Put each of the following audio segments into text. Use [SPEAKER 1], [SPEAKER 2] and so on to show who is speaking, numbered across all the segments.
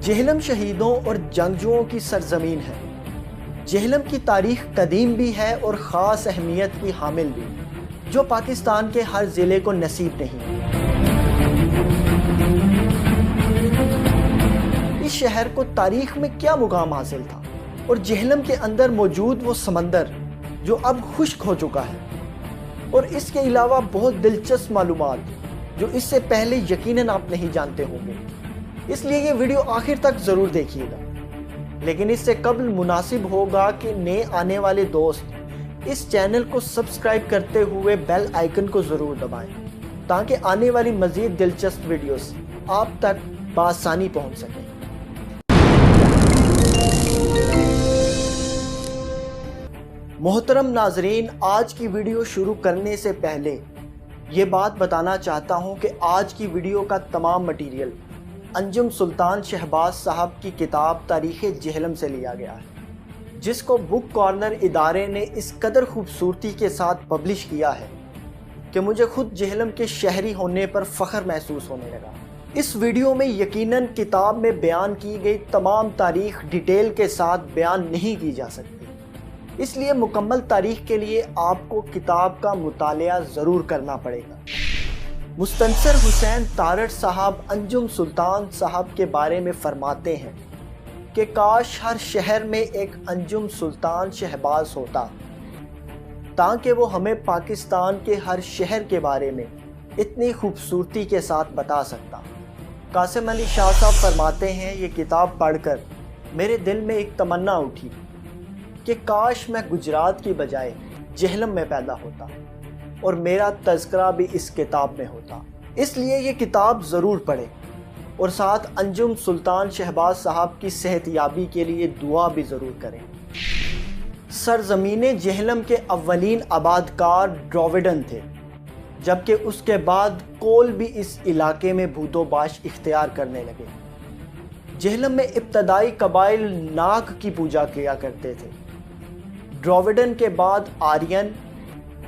[SPEAKER 1] جہلم شہیدوں اور جنگجوؤں کی سرزمین ہے۔ جہلم کی تاریخ قدیم بھی ہے اور خاص اہمیت کی حامل بھی، جو پاکستان کے ہر ضلع کو نصیب نہیں۔ اس شہر کو تاریخ میں کیا مقام حاصل تھا، اور جہلم کے اندر موجود وہ سمندر جو اب خشک ہو چکا ہے، اور اس کے علاوہ بہت دلچسپ معلومات جو اس سے پہلے یقیناً آپ نہیں جانتے ہوں گے۔ اس لیے یہ ویڈیو آخر تک ضرور دیکھیے گا، لیکن اس سے قبل مناسب ہوگا کہ نئے آنے والے دوست اس چینل کو سبسکرائب کرتے ہوئے بیل آئیکن کو ضرور دبائیں، تاکہ آنے والی مزید دلچسپ ویڈیوز آپ تک بآسانی پہنچ سکیں۔ محترم ناظرین، آج کی ویڈیو شروع کرنے سے پہلے یہ بات بتانا چاہتا ہوں کہ آج کی ویڈیو کا تمام مٹیریل انجم سلطان شہباز صاحب کی کتاب تاریخ جہلم سے لیا گیا ہے، جس کو بک کارنر ادارے نے اس قدر خوبصورتی کے ساتھ پبلش کیا ہے کہ مجھے خود جہلم کے شہری ہونے پر فخر محسوس ہونے لگا۔ اس ویڈیو میں یقیناً کتاب میں بیان کی گئی تمام تاریخ ڈیٹیل کے ساتھ بیان نہیں کی جا سکتی، اس لیے مکمل تاریخ کے لیے آپ کو کتاب کا مطالعہ ضرور کرنا پڑے گا۔ مستنصر حسین تارڑ صاحب انجم سلطان صاحب کے بارے میں فرماتے ہیں کہ کاش ہر شہر میں ایک انجم سلطان شہباز ہوتا، تاکہ وہ ہمیں پاکستان کے ہر شہر کے بارے میں اتنی خوبصورتی کے ساتھ بتا سکتا۔ قاسم علی شاہ صاحب فرماتے ہیں، یہ کتاب پڑھ کر میرے دل میں ایک تمنا اٹھی کہ کاش میں گجرات کی بجائے جہلم میں پیدا ہوتا اور میرا تذکرہ بھی اس کتاب میں ہوتا۔ اس لیے یہ کتاب ضرور پڑھیں اور ساتھ انجم سلطان شہباز صاحب کی صحت یابی کے لیے دعا بھی ضرور کریں۔ سرزمین جہلم کے اولین آبادکار ڈراوڈن تھے، جبکہ اس کے بعد کول بھی اس علاقے میں بود و باش اختیار کرنے لگے۔ جہلم میں ابتدائی قبائل ناگ کی پوجا کیا کرتے تھے۔ ڈراوڈن کے بعد آرین،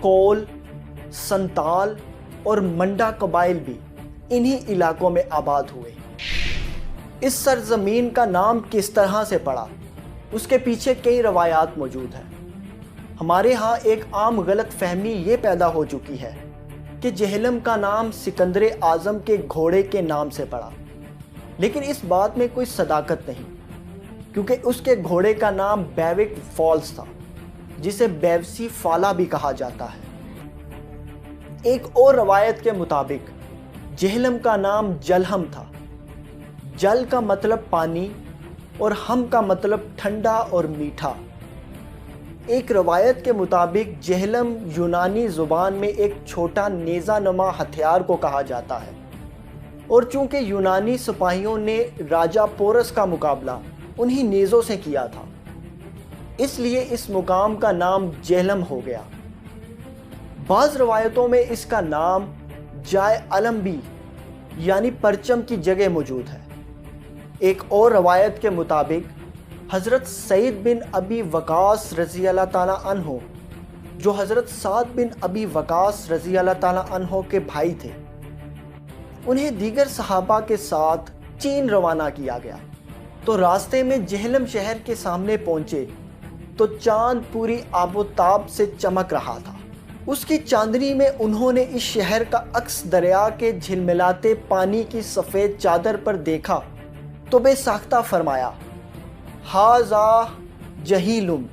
[SPEAKER 1] کول، سنتال اور منڈا قبائل بھی انہی علاقوں میں آباد ہوئے۔ اس سرزمین کا نام کس طرح سے پڑا، اس کے پیچھے کئی روایات موجود ہیں۔ ہمارے ہاں ایک عام غلط فہمی یہ پیدا ہو چکی ہے کہ جہلم کا نام سکندر اعظم کے گھوڑے کے نام سے پڑا، لیکن اس بات میں کوئی صداقت نہیں، کیونکہ اس کے گھوڑے کا نام بیوک فالس تھا، جسے بیوسی فالا بھی کہا جاتا ہے۔ ایک اور روایت کے مطابق جہلم کا نام جلہم تھا۔ جل کا مطلب پانی اور ہم کا مطلب ٹھنڈا اور میٹھا۔ ایک روایت کے مطابق جہلم یونانی زبان میں ایک چھوٹا نیزہ نما ہتھیار کو کہا جاتا ہے، اور چونکہ یونانی سپاہیوں نے راجہ پورس کا مقابلہ انہی نیزوں سے کیا تھا، اس لیے اس مقام کا نام جہلم ہو گیا۔ بعض روایتوں میں اس کا نام جائے علم بھی یعنی پرچم کی جگہ موجود ہے۔ ایک اور روایت کے مطابق حضرت سعید بن ابی وقاص رضی اللہ تعالیٰ عنہ، جو حضرت سعد بن ابی وقاص رضی اللہ تعالیٰ عنہ کے بھائی تھے، انہیں دیگر صحابہ کے ساتھ چین روانہ کیا گیا، تو راستے میں جہلم شہر کے سامنے پہنچے تو چاند پوری آب و تاب سے چمک رہا تھا۔ اس کی چاندنی میں انہوں نے اس شہر کا عکس دریا کے جھلملاتے پانی کی سفید چادر پر دیکھا تو بے ساختہ فرمایا، ہاذا جہیلم،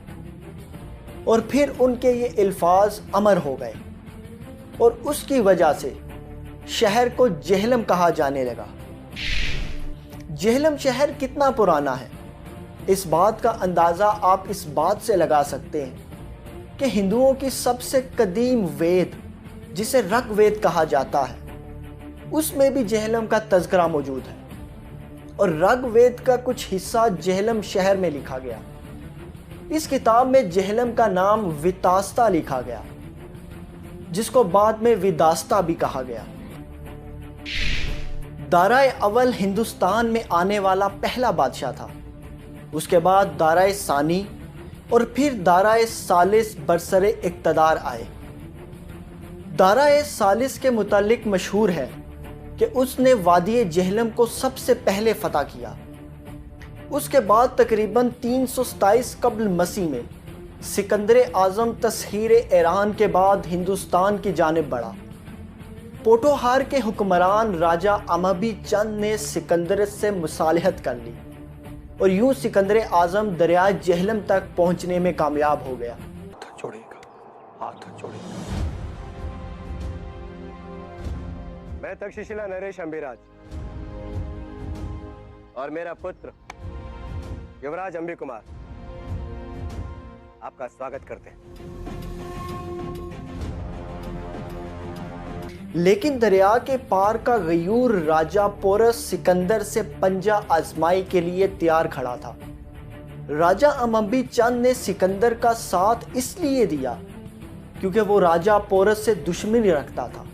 [SPEAKER 1] اور پھر ان کے یہ الفاظ امر ہو گئے، اور اس کی وجہ سے شہر کو جہلم کہا جانے لگا۔ جہلم شہر کتنا پرانا ہے، اس بات کا اندازہ آپ اس بات سے لگا سکتے ہیں کہ ہندوؤں کی سب سے قدیم وید، جسے رگ وید کہا جاتا ہے، اس میں بھی جہلم کا تذکرہ موجود ہے، اور رگ وید کا کچھ حصہ جہلم شہر میں لکھا گیا۔ اس کتاب میں جہلم کا نام وتاستا لکھا گیا، جس کو بعد میں وداستا بھی کہا گیا۔ دارائے اول ہندوستان میں آنے والا پہلا بادشاہ تھا، اس کے بعد دارائے ثانی اور پھر دارائے ثالث برسر اقتدار آئے۔ دارائے ثالث کے متعلق مشہور ہے کہ اس نے وادی جہلم کو سب سے پہلے فتح کیا، اس کے بعد تقریباً 327 قبل مسیح میں سکندر اعظم تسخیر ایران کے بعد ہندوستان کی جانب بڑھا۔ پوٹوہار کے حکمران راجہ امبی چند نے سکندر سے مصالحت کر لی اور یوں سکندر اعظم دریائے جہلم تک پہنچنے میں کامیاب ہو گیا۔
[SPEAKER 2] ہاتھ جوڑے گا۔ میں تکششیلا نریش امبیراج اور میرا پتر یوراج امبی کمار آپ کا سواگت کرتے ہیں۔
[SPEAKER 1] لیکن دریا کے پار کا غیور راجہ پورس سکندر سے پنجہ آزمائی کے لیے تیار کھڑا تھا۔ راجہ امبی چند نے سکندر کا ساتھ اس لیے دیا کیونکہ وہ راجہ پورس سے دشمنی رکھتا تھا،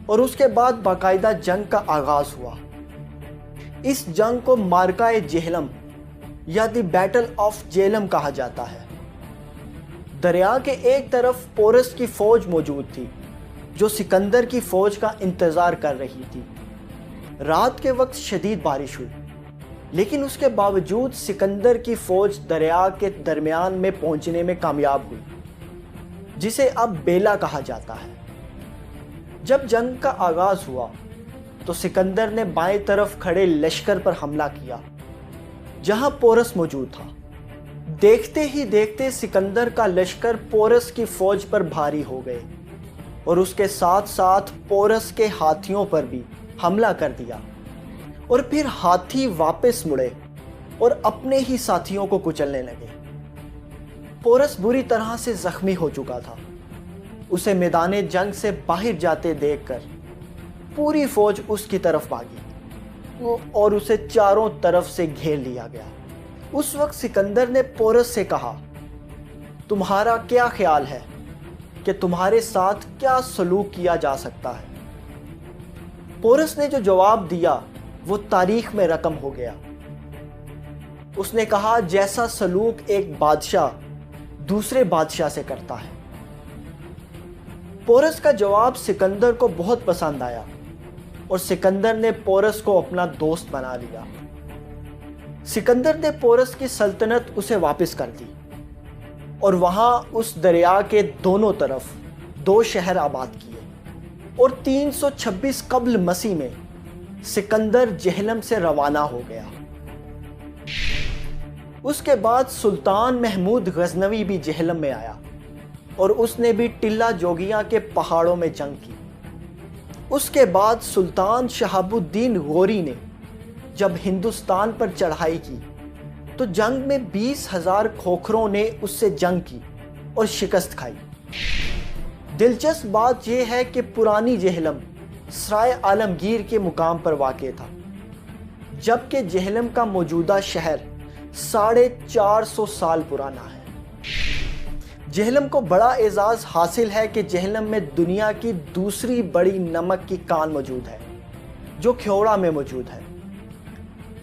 [SPEAKER 1] اور اس کے بعد باقاعدہ جنگ کا آغاز ہوا۔ اس جنگ کو مارکہ جہلم یا دی بیٹل آف جہلم کہا جاتا ہے۔ دریا کے ایک طرف پورس کی فوج موجود تھی جو سکندر کی فوج کا انتظار کر رہی تھی۔ رات کے وقت شدید بارش ہوئی، لیکن اس کے باوجود سکندر کی فوج دریا کے درمیان میں پہنچنے میں کامیاب ہوئی، جسے اب بیلا کہا جاتا ہے۔ جب جنگ کا آغاز ہوا تو سکندر نے بائیں طرف کھڑے لشکر پر حملہ کیا جہاں پورس موجود تھا۔ دیکھتے ہی دیکھتے سکندر کا لشکر پورس کی فوج پر بھاری ہو گئے اور اس کے ساتھ ساتھ پورس کے ہاتھیوں پر بھی حملہ کر دیا، اور پھر ہاتھی واپس مڑے اور اپنے ہی ساتھیوں کو کچلنے لگے۔ پورس بری طرح سے زخمی ہو چکا تھا۔ اسے میدان جنگ سے باہر جاتے دیکھ کر پوری فوج اس کی طرف بھاگی اور اسے چاروں طرف سے گھیر لیا گیا۔ اس وقت سکندر نے پورس سے کہا، تمہارا کیا خیال ہے کہ تمہارے ساتھ کیا سلوک کیا جا سکتا ہے؟ پورس نے جو جواب دیا وہ تاریخ میں رقم ہو گیا۔ اس نے کہا، جیسا سلوک ایک بادشاہ دوسرے بادشاہ سے کرتا ہے۔ پورس کا جواب سکندر کو بہت پسند آیا اور سکندر نے پورس کو اپنا دوست بنا لیا۔ سکندر نے پورس کی سلطنت اسے واپس کر دی اور وہاں اس دریا کے دونوں طرف 2 شہر آباد کیے، اور 326 قبل مسیح میں سکندر جہلم سے روانہ ہو گیا۔ اس کے بعد سلطان محمود غزنوی بھی جہلم میں آیا اور اس نے بھی ٹلہ جوگیاں کے پہاڑوں میں جنگ کی۔ اس کے بعد سلطان شہاب الدین غوری نے جب ہندوستان پر چڑھائی کی تو جنگ میں 20,000 کھوکھروں نے اس سے جنگ کی اور شکست کھائی۔ دلچسپ بات یہ ہے کہ پرانی جہلم سرائے عالمگیر کے مقام پر واقع تھا، جبکہ جہلم کا موجودہ شہر 450 سال پرانا ہے۔ جہلم کو بڑا اعزاز حاصل ہے کہ جہلم میں دنیا کی دوسری بڑی نمک کی کان موجود ہے جو کھیوڑا میں موجود ہے۔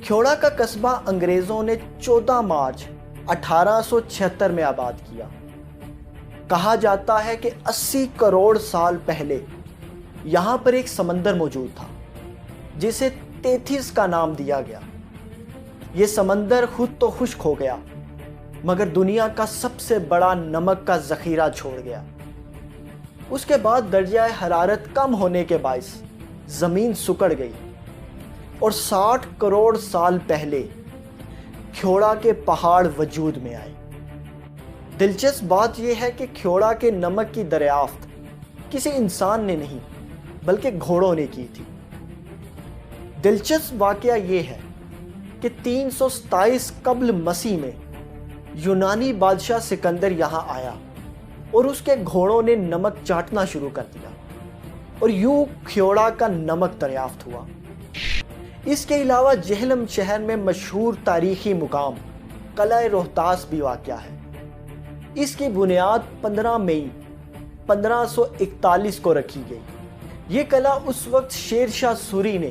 [SPEAKER 1] کھیوڑا کا قصبہ انگریزوں نے 14 مارچ 1876 میں آباد کیا۔ کہا جاتا ہے کہ 80 کروڑ سال پہلے یہاں پر ایک سمندر موجود تھا جسے تیتھس کا نام دیا گیا۔ یہ سمندر خود تو خشک ہو گیا مگر دنیا کا سب سے بڑا نمک کا ذخیرہ چھوڑ گیا۔ اس کے بعد درجہ حرارت کم ہونے کے باعث زمین سکڑ گئی اور 60 کروڑ سال پہلے کھیوڑا کے پہاڑ وجود میں آئے۔ دلچسپ بات یہ ہے کہ کھیوڑا کے نمک کی دریافت کسی انسان نے نہیں بلکہ گھوڑوں نے کی تھی۔ دلچسپ واقعہ یہ ہے کہ 327 قبل مسیح میں یونانی بادشاہ سکندر یہاں آیا اور اس کے گھوڑوں نے نمک چاٹنا شروع کر دیا اور یوں کھیوڑا کا نمک دریافت ہوا۔ اس کے علاوہ جہلم شہر میں مشہور تاریخی مقام قلعہ روہتاس بھی واقع ہے۔ اس کی بنیاد 15 مئی 1541 کو رکھی گئی۔ یہ قلعہ اس وقت شیر شاہ سوری نے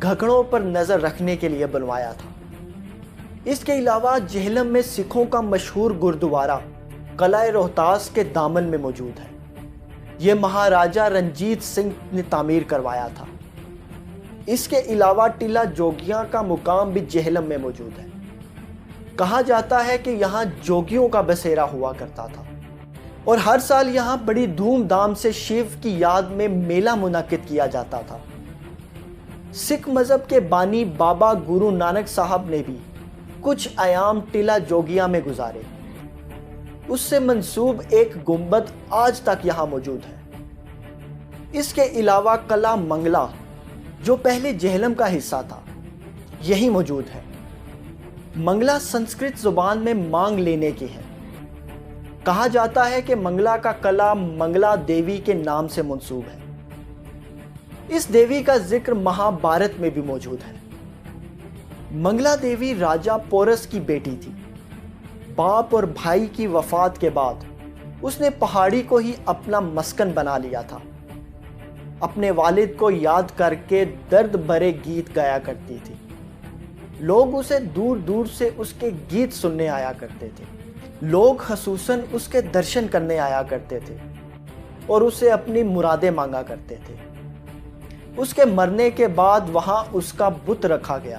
[SPEAKER 1] گھگڑوں پر نظر رکھنے کے لیے بنوایا تھا۔ اس کے علاوہ جہلم میں سکھوں کا مشہور گردوارہ قلعہ روہتاس کے دامن میں موجود ہے۔ یہ مہاراجہ رنجیت سنگھ نے تعمیر کروایا تھا۔ اس کے علاوہ ٹیلا جوگیاں کا مقام بھی جہلم میں موجود ہے۔ کہا جاتا ہے کہ یہاں جوگیوں کا بسیرا ہوا کرتا تھا اور ہر سال یہاں بڑی دھوم دھام سے شیو کی یاد میں میلہ منعقد کیا جاتا تھا۔ سکھ مذہب کے بانی بابا گرو نانک صاحب نے بھی کچھ ایام ٹیلا جوگیاں میں گزارے۔ اس سے منسوب ایک گنبد آج تک یہاں موجود ہے۔ اس کے علاوہ قلعہ منگلا جو پہلے جہلم کا حصہ تھا یہی موجود ہے۔ منگلا سنسکرت زبان میں مانگ لینے کی ہے۔ کہا جاتا ہے کہ منگلا کا قلعہ منگلا دیوی کے نام سے منسوب ہے۔ اس دیوی کا ذکر مہابھارت میں بھی موجود ہے۔ منگلا دیوی راجا پورس کی بیٹی تھی۔ باپ اور بھائی کی وفات کے بعد اس نے پہاڑی کو ہی اپنا مسکن بنا لیا تھا۔ اپنے والد کو یاد کر کے درد بھرے گیت گایا کرتی تھی۔ لوگ اسے دور دور سے اس کے گیت سننے آیا کرتے تھے۔ لوگ خصوصاً اس کے درشن کرنے آیا کرتے تھے اور اسے اپنی مرادیں مانگا کرتے تھے۔ اس کے مرنے کے بعد وہاں اس کا بت رکھا گیا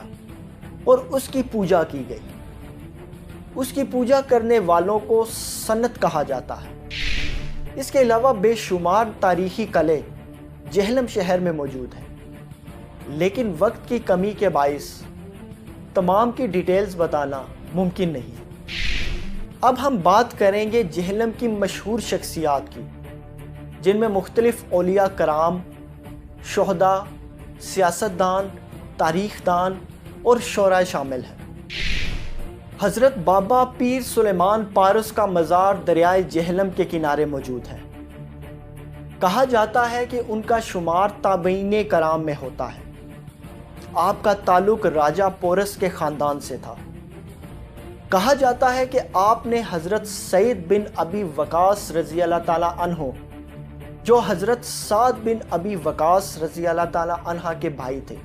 [SPEAKER 1] اور اس کی پوجا کی گئی۔ اس کی پوجا کرنے والوں کو سنت کہا جاتا ہے۔ اس کے علاوہ بے شمار تاریخی قلعے جہلم شہر میں موجود ہیں، لیکن وقت کی کمی کے باعث تمام کی ڈیٹیلز بتانا ممکن نہیں۔ اب ہم بات کریں گے جہلم کی مشہور شخصیات کی، جن میں مختلف اولیاء کرام، شہداء، سیاستدان، تاریخ دان اور شعراء شامل ہیں۔ حضرت بابا پیر سلیمان پارس کا مزار دریائے جہلم کے کنارے موجود ہے۔ کہا جاتا ہے کہ ان کا شمار تابعین کرام میں ہوتا ہے۔ آپ کا تعلق راجا پورس کے خاندان سے تھا۔ کہا جاتا ہے کہ آپ نے حضرت سعید بن ابی وقاص رضی اللہ تعالیٰ عنہ، جو حضرت سعد بن ابی وقاص رضی اللہ تعالیٰ عنہ کے بھائی تھے،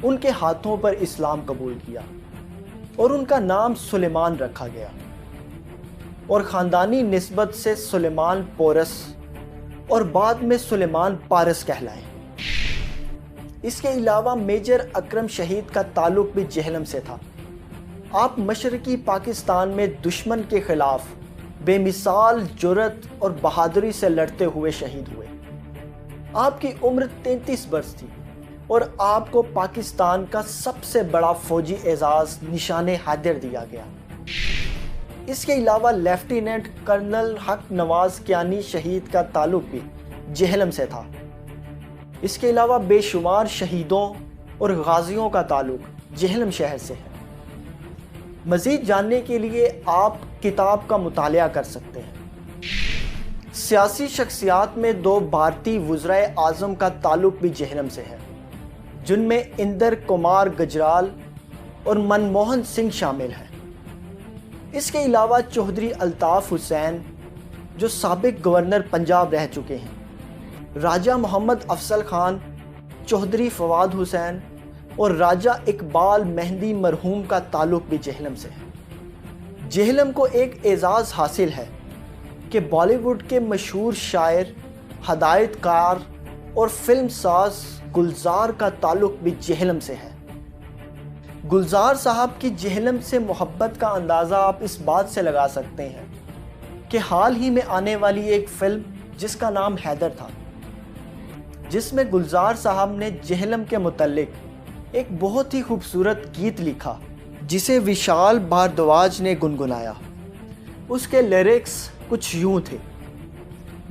[SPEAKER 1] ان کے ہاتھوں پر اسلام قبول کیا اور ان کا نام سلیمان رکھا گیا اور خاندانی نسبت سے سلیمان پورس اور بعد میں سلیمان پارس کہلائے۔ اس کے علاوہ میجر اکرم شہید کا تعلق بھی جہلم سے تھا۔ آپ مشرقی پاکستان میں دشمن کے خلاف بے مثال جرأت اور بہادری سے لڑتے ہوئے شہید ہوئے۔ آپ کی عمر 33 برس تھی اور آپ کو پاکستان کا سب سے بڑا فوجی اعزاز نشان حیدر دیا گیا۔ اس کے علاوہ لیفٹیننٹ کرنل حق نواز کیانی شہید کا تعلق بھی جہلم سے تھا۔ اس کے علاوہ بے شمار شہیدوں اور غازیوں کا تعلق جہلم شہر سے ہے۔ مزید جاننے کے لیے آپ کتاب کا مطالعہ کر سکتے ہیں۔ سیاسی شخصیات میں 2 بھارتی وزرائے اعظم کا تعلق بھی جہلم سے ہے، جن میں اندر کمار گجرال اور منموہن سنگھ شامل ہیں۔ اس کے علاوہ چودھری الطاف حسین جو سابق گورنر پنجاب رہ چکے ہیں، راجہ محمد افضل خان، چودھری فواد حسین اور راجہ اقبال مہندی مرحوم کا تعلق بھی جہلم سے ہے۔ جہلم کو ایک اعزاز حاصل ہے کہ بالی ووڈ کے مشہور شاعر، ہدایت کار اور فلم ساز گلزار کا تعلق بھی جہلم سے ہے۔ گلزار صاحب کی جہلم سے محبت کا اندازہ آپ اس بات سے لگا سکتے ہیں کہ حال ہی میں آنے والی ایک فلم جس کا نام حیدر تھا، جس میں گلزار صاحب نے جہلم کے متعلق ایک بہت ہی خوبصورت گیت لکھا جسے وشال بھاردواج نے گنگنایا۔ اس کے لیرکس کچھ یوں تھے: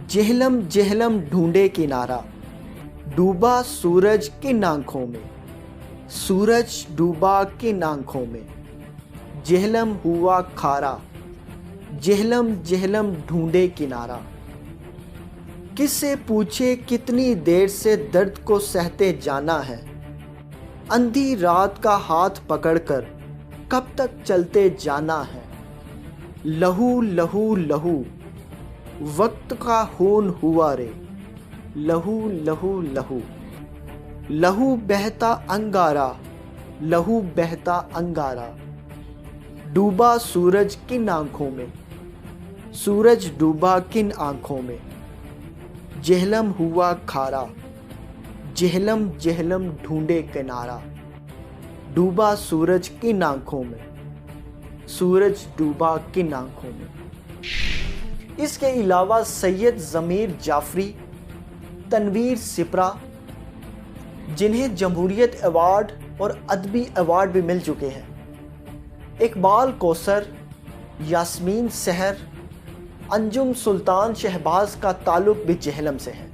[SPEAKER 1] جہلم جہلم ڈھونڈے کنارہ، ڈوبا سورج کن آنکھوں میں، سورج ڈوبا کن آنکھوں میں، جہلم ہوا کھارا، جہلم جہلم ڈھونڈے کنارہ، کس سے پوچھے کتنی دیر سے درد کو سہتے جانا ہے، اندھی رات کا ہاتھ پکڑ کر کب تک چلتے جانا ہے، لہو لہو لہو وقت کا خون ہوا رے، لہو لہو لہو، لہو بہتا انگارا، لہو بہتا انگارا، ڈوبا سورج کن آنکھوں میں، سورج ڈوبا کن آنکھوں میں، جہلم ہوا کھارا، جہلم جہلم ڈھونڈے کنارہ، ڈوبا سورج کن آنکھوں میں، سورج ڈوبا کن آنکھوں میں۔ اس کے علاوہ سید ضمیر جعفری، تنویر سپرا، جنہیں جمہوریت ایوارڈ اور ادبی ایوارڈ بھی مل چکے ہیں، اقبال کوثر، یاسمین سحر، انجم سلطان شہباز کا تعلق بھی جہلم سے ہے۔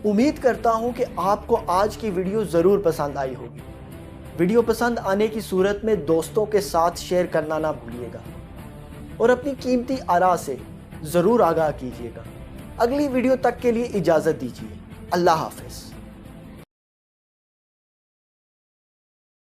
[SPEAKER 1] امید کرتا ہوں کہ آپ کو آج کی ویڈیو ضرور پسند آئی ہوگی۔ ویڈیو پسند آنے کی صورت میں دوستوں کے ساتھ شیئر کرنا نہ بھولیے گا اور اپنی قیمتی آراء سے ضرور آگاہ کیجیے گا۔ اگلی ویڈیو تک کے لیے اجازت دیجیے۔ اللہ حافظ۔